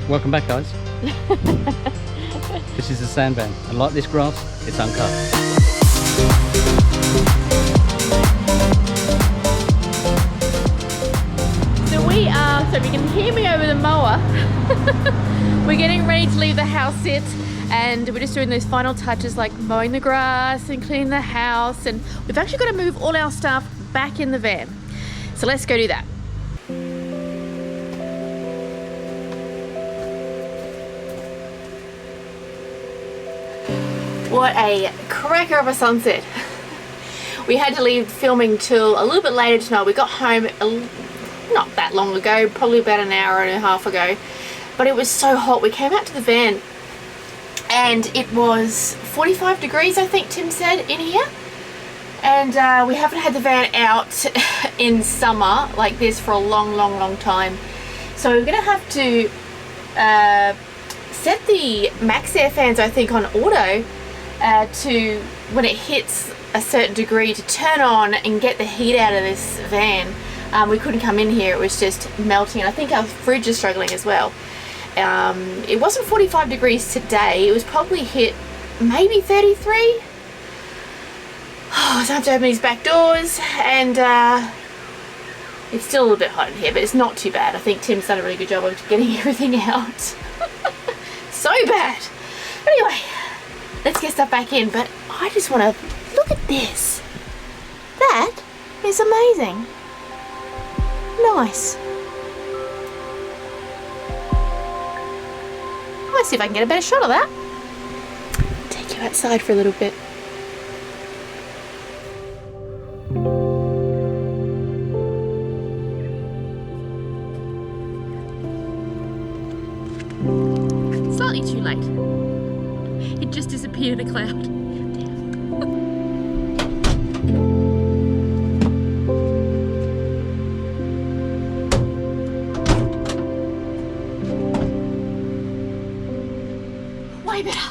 Welcome back, guys. This is the sand van, and like this grass, it's uncut. So if you can hear me over the mower, we're getting ready to leave the house sit, and we're just doing those final touches like mowing the grass and cleaning the house, and we've actually got to move all our stuff back in the van. So let's go do that. What a cracker of a sunset. We had to leave filming till a little bit later tonight. We got home not that long ago, probably about an hour and a half ago, but it was so hot. We came out to the van and it was 45 degrees, I think Tim said, in here. And we haven't had the van out in summer like this for a long time. So we're gonna have to set the max air fans, I think, on auto to, when it hits a certain degree, to turn on and get the heat out of this van. We couldn't come in here, it was just melting. I think our fridge is struggling as well. It wasn't 45 degrees today, it was probably hit maybe 33. Oh, so I have to open these back doors, and it's still a little bit hot in here, but it's not too bad. I think Tim's done a really good job of getting everything out. So bad. Anyway, let's get stuff back in, but I just want to look at this. That is amazing. Nice. Let's see if I can get a better shot of that. Take you outside for a little bit. Slightly too late. It just disappeared in a cloud. Way better.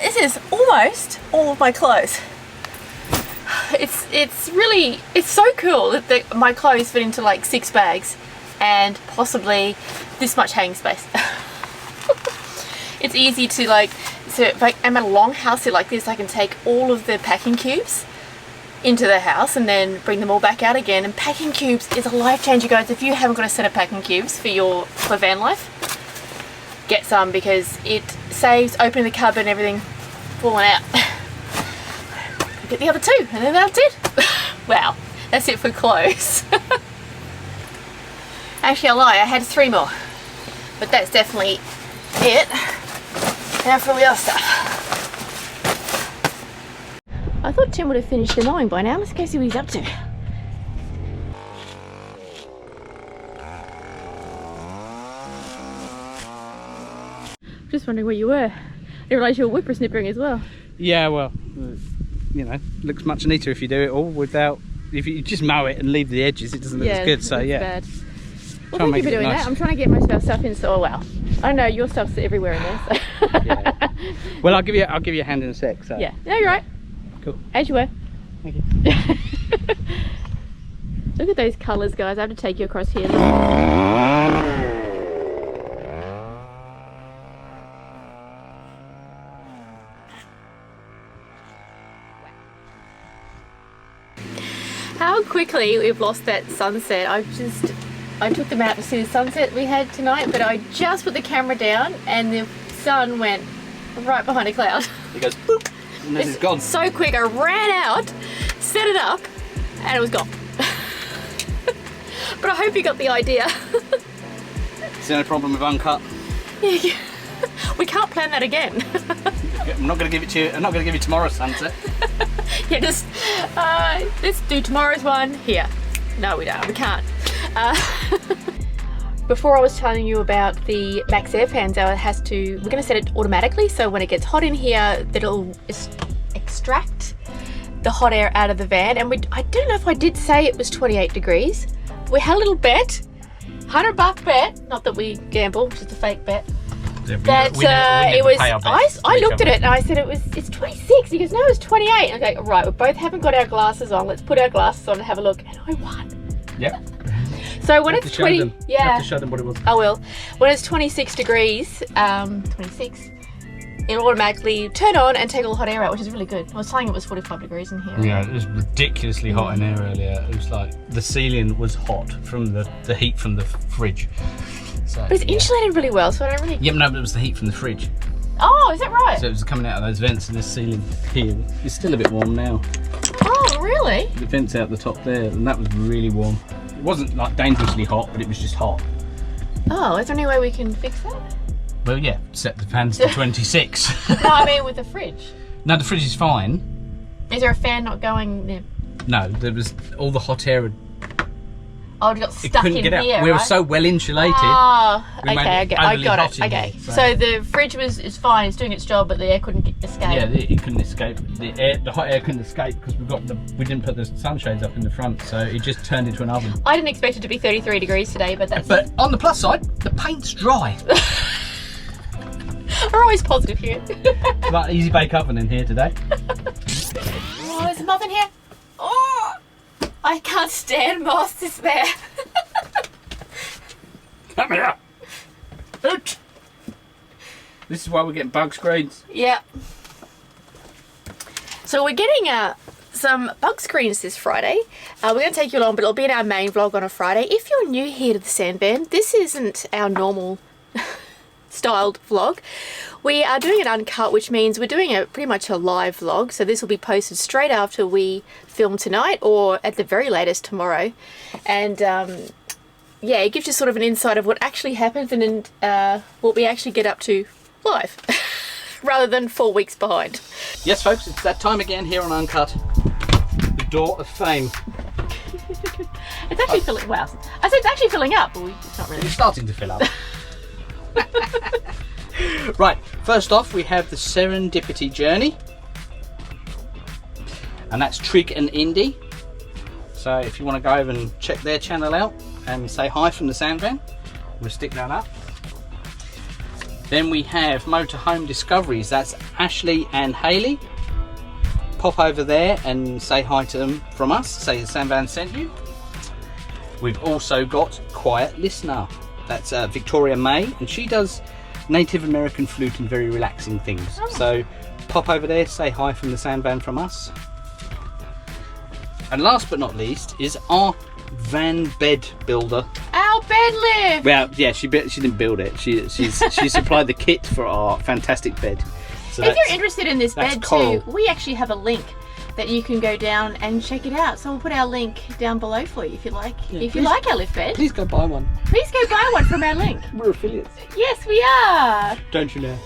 This is almost all of my clothes. It's so cool that my clothes fit into like 6 bags and possibly this much hanging space. It's easy to so if I'm at a long house sit like this, I can take all of the packing cubes into the house and then bring them all back out again. And packing cubes is a life changer, guys. If you haven't got a set of packing cubes for van life, get some, because it saves opening the cupboard and everything falling out. Get the other 2 and then that's it. Wow, that's it for clothes. Actually, I lie, I had 3 more, but that's definitely it. Now for all the other stuff. I thought Tim would have finished the mowing by now. Let's go see what he's up to. Just wondering where you were. I didn't realise you were whippersnippering as well. Yeah, well, you know, looks much neater if you do it all without, if you just mow it and leave the edges, it doesn't look as good. So yeah. Bad. Well, thank you for doing that. I'm trying to get most of our stuff in, so oh well. I know your stuff's everywhere in there. So. Yeah. Well, I'll give you a hand in a sec. So. Yeah. No, you're right. Cool. As you were. Thank you. Look at those colours, guys. I have to take you across here. How quickly we've lost that sunset. I took them out to see the sunset we had tonight, but I just put the camera down and the sun went right behind a cloud. It goes boop, and then it's gone. So quick, I ran out, set it up, and it was gone. But I hope you got the idea. Is there no problem with uncut? Yeah. We can't plan that again. I'm not going to give it to you. I'm not going to give you tomorrow's sunset. Yeah, just let's do tomorrow's one here. No, we don't. We can't. Before I was telling you about the max air fans, we're going to set it automatically, so when it gets hot in here, it'll extract the hot air out of the van. And I don't know if I did say it was 28 degrees. We had a little bet, $100 bet, not that we gamble, just a fake bet. Yeah, I looked at it and I said it's 26. He goes, no, it's 28. And I go, right, we both haven't got our glasses on. Let's put our glasses on and have a look. And I won. Yep. So when it's 20, yeah. You have to show them what it was. I will. When it's 26 degrees, 26, it'll automatically turn on and take all the hot air out, which is really good. I was saying it was 45 degrees in here. Yeah, it was ridiculously hot in here earlier. It was like the ceiling was hot from the heat from the fridge. So, but it's insulated really well, so I don't really... Yeah, no, but it was the heat from the fridge. Oh, is that right? So it was coming out of those vents, and this ceiling here is still a bit warm now. Oh, really? The vents out the top there, and that was really warm. It wasn't like dangerously hot, but it was just hot. Oh, is there any way we can fix that? Well, yeah, set the fans to 26. No, I mean with the fridge. No, the fridge is fine. Is there a fan not going there? No, there was all the hot air. Oh, it got stuck in get out. here, We were right? so well insulated. Oh, We made okay, it I overly got hot it. in Okay, here, so the fridge is fine. It's doing its job, but the air couldn't escape. Yeah, it couldn't escape. The hot air couldn't escape because we didn't put the sunshades up in the front, so it just turned into an oven. I didn't expect it to be 33 degrees today, but that's... But on the plus side, the paint's dry. We're always positive here. Like easy bake oven in here today. Oh, there's a moth in here. Oh, I can't stand moths. It's there. Come here. Ouch. This is why we're getting bug screens. Yeah. So we're getting some bug screens this Friday. We're going to take you along, but it'll be in our main vlog on a Friday. If you're new here to the sand van, this isn't our normal styled vlog. We are doing an uncut, which means we're doing pretty much a live vlog. So this will be posted straight after we film tonight, or at the very latest tomorrow. And yeah, it gives you sort of an insight of what actually happens and what we actually get up to live, rather than 4 weeks behind. Yes, folks, it's that time again here on Uncut, the door of fame. It's actually filling. Wow, I said it's actually filling up, but it's not really. It's starting to fill up. Right, first off we have the Serendipity Journey, and that's Trig and Indy. So if you want to go over and check their channel out and say hi from the sand van, we'll stick that up. Then we have Motorhome Discoveries, that's Ashley and Hayley. Pop over there and say hi to them from us, say the sand van sent you. We've also got Quiet Listener, that's Victoria May, and she does Native American flute and very relaxing things. Oh. So pop over there, say hi from the sand van from us. And last but not least is our van bed builder. Our bed lift! Well, yeah, she didn't build it. She supplied the kit for our fantastic bed. So if you're interested in this bed Coral. too, we actually have a link that you can go down and check it out. So we'll put our link down below for you if you like. Yeah, if you like our lift bed, please go buy one. Please go buy one from our link. We're affiliates. Yes, we are. Don't you know?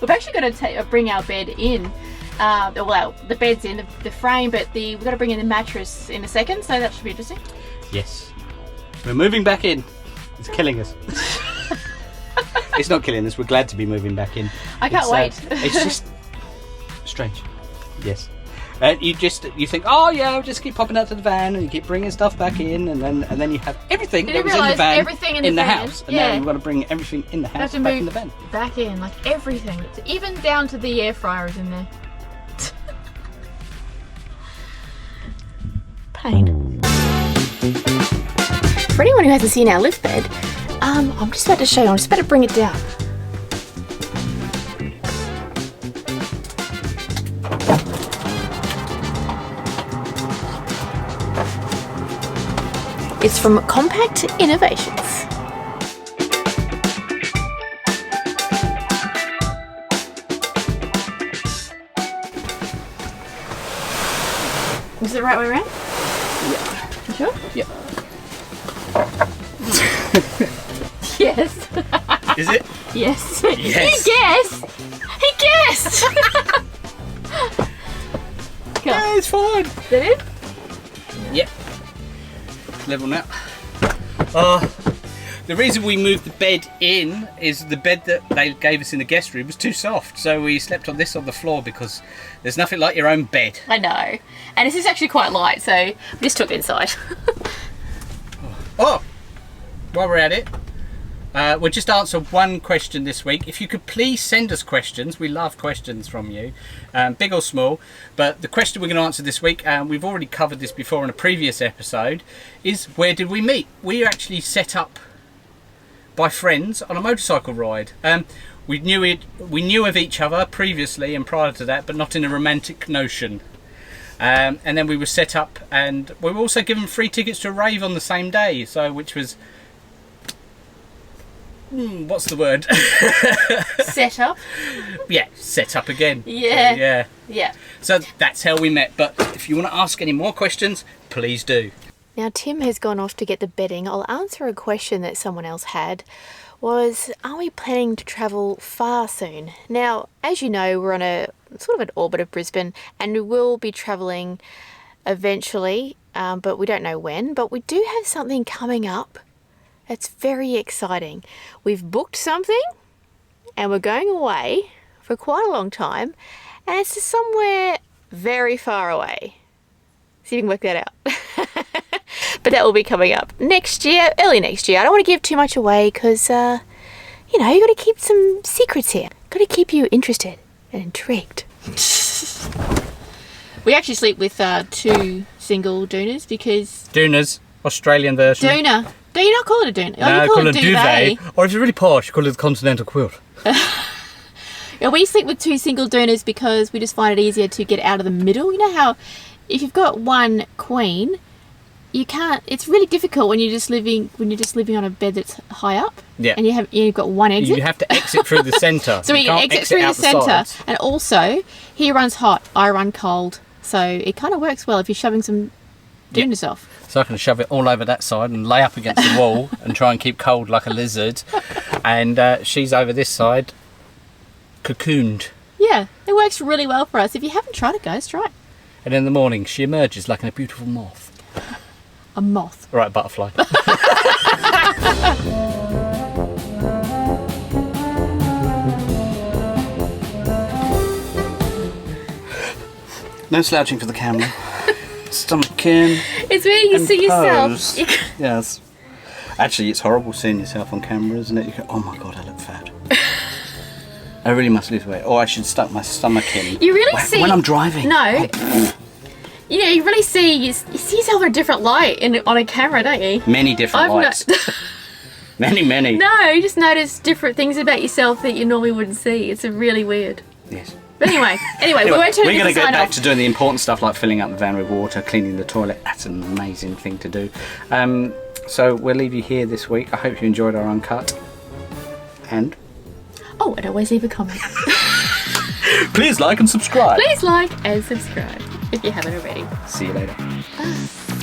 We've actually got to bring our bed in. Well, the bed's in the frame, but we've got to bring in the mattress in a second, so that should be interesting. Yes. We're moving back in. It's killing us. It's not killing us. We're glad to be moving back in. I can't wait. It's just strange. Yes. And you think, oh yeah, I'll just keep popping out to the van, and you keep bringing stuff back in, and then you have everything that was in the van in the house, and now you've got to bring everything in the house back in the van. Back in, like everything, even down to the air fryer is in there. Pain. For anyone who hasn't seen our lift bed, I'm just about to show you. I'm just about to bring it down. It's from Compact Innovations. Is it the right way around? Yeah. You sure? Yeah. Yes. Is it? Yes. Yes. He guessed. He guessed. Yeah, it's fine. Is that it? Yep. Level now. The reason we moved the bed in is the bed that they gave us in the guest room was too soft, so we slept on this on the floor because there's nothing like your own bed. I know. And this is actually quite light, so we just took it inside. Oh, while we're at it, We'll just answer one question this week. If you could please send us questions. We love questions from you, big or small. But the question we're going to answer this week, and we've already covered this before in a previous episode, is where did we meet? We were actually set up by friends on a motorcycle ride. We knew of each other previously and prior to that, but not in a romantic notion. And then we were set up, and we were also given free tickets to a rave on the same day. So, which was, what's the word? Set up. Yeah, set up again. Yeah. So, yeah. So that's how we met. But if you want to ask any more questions, please do. Now Tim has gone off to get the bedding. I'll answer a question that someone else had. Was, are we planning to travel far soon? Now, as you know, we're on a sort of an orbit of Brisbane, and we will be travelling eventually, but we don't know when. But we do have something coming up that's very exciting. We've booked something, and we're going away for quite a long time, and it's to somewhere very far away. See if you can work that out. But that will be coming up next year, early next year. I don't want to give too much away because, you know, you got to keep some secrets here. Got to keep you interested and intrigued. We actually sleep with 2 single dooners because... Dooners, Australian version. Dooner. Do you not call it a dooner? No, you call it a duvet. Or if you're really posh, you call it a continental quilt. Yeah, we sleep with 2 single dooners because we just find it easier to get out of the middle. You know how if you've got one queen... You can't. It's really difficult when you're just living on a bed that's high up. Yeah. And you've got one exit. You have to exit through the centre. So we exit through the centre, and also he runs hot, I run cold, so it kind of works well if you're shoving some dooners off. So I can shove it all over that side and lay up against the wall and try and keep cold like a lizard, and she's over this side, cocooned. Yeah, it works really well for us. If you haven't tried it, guys, try it. And in the morning, she emerges like a beautiful moth. A moth. Right, butterfly. No slouching for the camera. Stomach in. It's where you see yourself. Yes. Actually, it's horrible seeing yourself on camera, isn't it? You go, oh my god, I look fat. I really must lose weight. Or I should stuck my stomach in. You really see... When I'm driving. No. You know, you really see you see yourself in a different light on a camera, don't you? Many different lights. Many. No, you just notice different things about yourself that you normally wouldn't see. It's really weird. Yes. But anyway, we won't turn we're going to sign get back off. to doing the important stuff like filling up the van with water, cleaning the toilet. That's an amazing thing to do. So we'll leave you here this week. I hope you enjoyed our uncut. And? Oh, and always leave a comment. Please like and subscribe. Please like and subscribe if you haven't already. See you later. Bye.